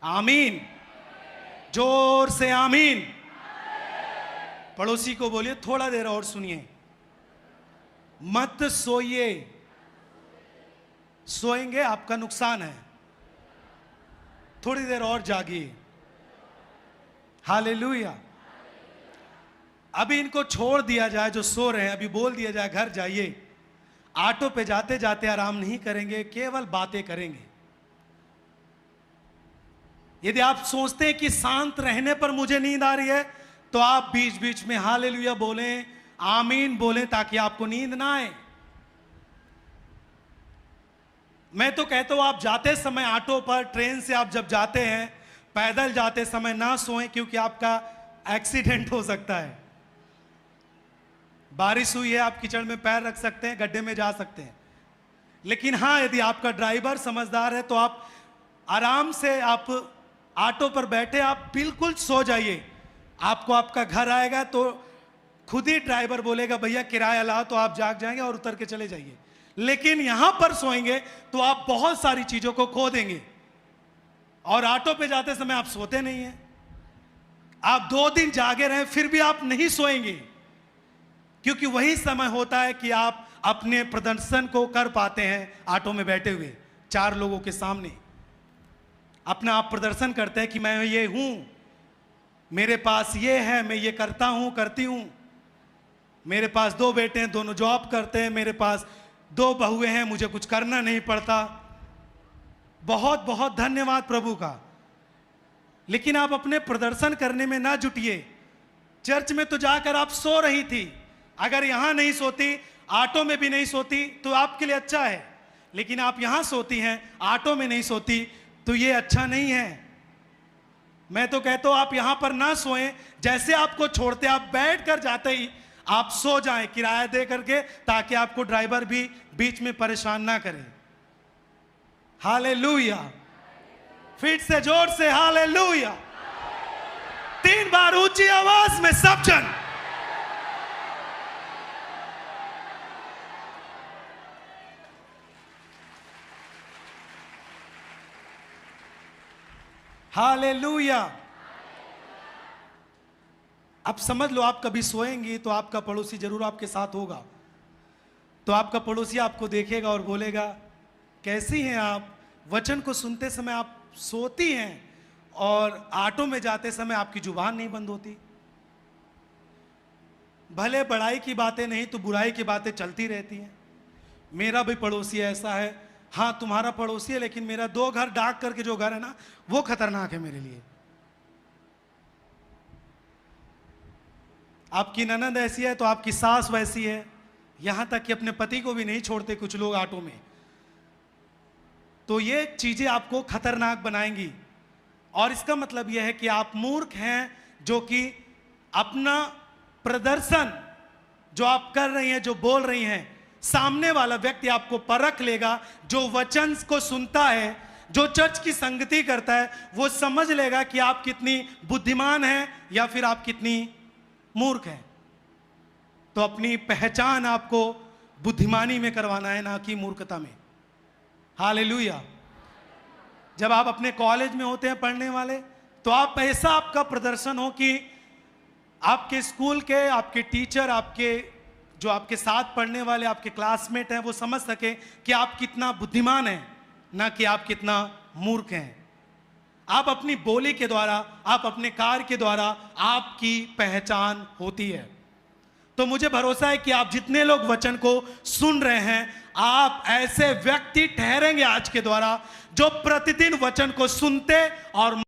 आमीन, जोर से आमीन। पड़ोसी को बोलिए थोड़ा देर और सुनिए, मत सोइए, सोएंगे आपका नुकसान है, थोड़ी देर और जागिए। हालेलुया। अभी इनको छोड़ दिया जाए जो सो रहे हैं, अभी बोल दिया जाए घर जाइए, ऑटो पे जाते जाते आराम नहीं करेंगे, केवल बातें करेंगे। यदि आप सोचते हैं कि शांत रहने पर मुझे नींद आ रही है, तो आप बीच बीच में हालेलुया बोलें, आमीन बोलें, ताकि आपको नींद ना आए। मैं तो कहता हूं आप जाते समय ऑटो पर, ट्रेन से आप जब जाते हैं, पैदल जाते समय ना सोएं, क्योंकि आपका एक्सीडेंट हो सकता है। बारिश हुई है, आप कीचड़ में पैर रख सकते हैं, गड्ढे में जा सकते हैं। लेकिन हाँ, यदि आपका ड्राइवर समझदार है तो आप आराम से, आप ऑटो पर बैठे, आप बिल्कुल सो जाइए। आपको आपका घर आएगा तो खुद ही ड्राइवर बोलेगा भैया किराया लाओ, तो आप जाग जाएंगे और उतर के चले जाइए। लेकिन यहां पर सोएंगे तो आप बहुत सारी चीजों को खो देंगे। और ऑटो पे जाते समय आप सोते नहीं हैं, आप 2 दिन जागे रहे फिर भी आप नहीं सोएंगे, क्योंकि वही समय होता है कि आप अपने प्रदर्शन को कर पाते हैं। ऑटो में बैठे हुए 4 लोगों के सामने अपना आप प्रदर्शन करते हैं कि मैं ये हूं, मेरे पास ये है, मैं ये करता हूं, करती हूं, मेरे पास 2 बेटे हैं, दोनों जॉब करते हैं, मेरे पास 2 बहुएं हैं, मुझे कुछ करना नहीं पड़ता। बहुत बहुत धन्यवाद प्रभु का। लेकिन आप अपने प्रदर्शन करने में ना जुटिए। चर्च में तो जाकर आप सो रही थी, अगर यहां नहीं सोती, ऑटो में भी नहीं सोती तो आपके लिए अच्छा है। लेकिन आप यहां सोती हैं, ऑटो में नहीं सोती, तो ये अच्छा नहीं है। मैं तो कहता हूं आप यहां पर ना सोएं, जैसे आपको छोड़ते आप बैठ कर जाते ही आप सो जाएं किराया दे करके, ताकि आपको ड्राइवर भी बीच में परेशान ना करे। हालेलुया। फिर से जोर से हालेलुया। 3 बार ऊंची आवाज में सब जन। हालेलुया। अब समझ लो, आप कभी सोएंगी तो आपका पड़ोसी जरूर आपके साथ होगा। तो आपका पड़ोसी आपको देखेगा और बोलेगा कैसी हैं आप? वचन को सुनते समय आप सोती हैं और ऑटो में जाते समय आपकी जुबान नहीं बंद होती। भले बड़ाई की बातें नहीं तो बुराई की बातें चलती रहती हैं। मेरा भी पड़ोसी ऐसा है। हाँ, तुम्हारा पड़ोसी है, लेकिन मेरा 2 घर डाक करके जो घर है ना, वो खतरनाक है मेरे लिए। आपकी ननद ऐसी है तो आपकी सास वैसी है। यहां तक कि अपने पति को भी नहीं छोड़ते कुछ लोग ऑटो में। तो ये चीजें आपको खतरनाक बनाएंगी। और इसका मतलब यह है कि आप मूर्ख हैं, जो कि अपना प्रदर्शन जो आप कर रही हैं, जो बोल रही हैं, सामने वाला व्यक्ति आपको परख लेगा। जो वचन को सुनता है, जो चर्च की संगति करता है, वो समझ लेगा कि आप कितनी बुद्धिमान हैं या फिर आप कितनी मूर्ख हैं। तो अपनी पहचान आपको बुद्धिमानी में करवाना है, ना कि मूर्खता में। हालेलुया। जब आप अपने कॉलेज में होते हैं पढ़ने वाले, तो आप ऐसा आपका प्रदर्शन हो कि आपके स्कूल के, आपके टीचर, आपके जो आपके साथ पढ़ने वाले, आपके क्लासमेट हैं, वो समझ सके कि आप कितना बुद्धिमान हैं, ना कि आप कितना मूर्ख हैं। आप अपनी बोली के द्वारा, आप अपने कार्य के द्वारा आपकी पहचान होती है। तो मुझे भरोसा है कि आप जितने लोग वचन को सुन रहे हैं, आप ऐसे व्यक्ति ठहरेंगे आज के द्वारा, जो प्रतिदिन वचन को सुनते और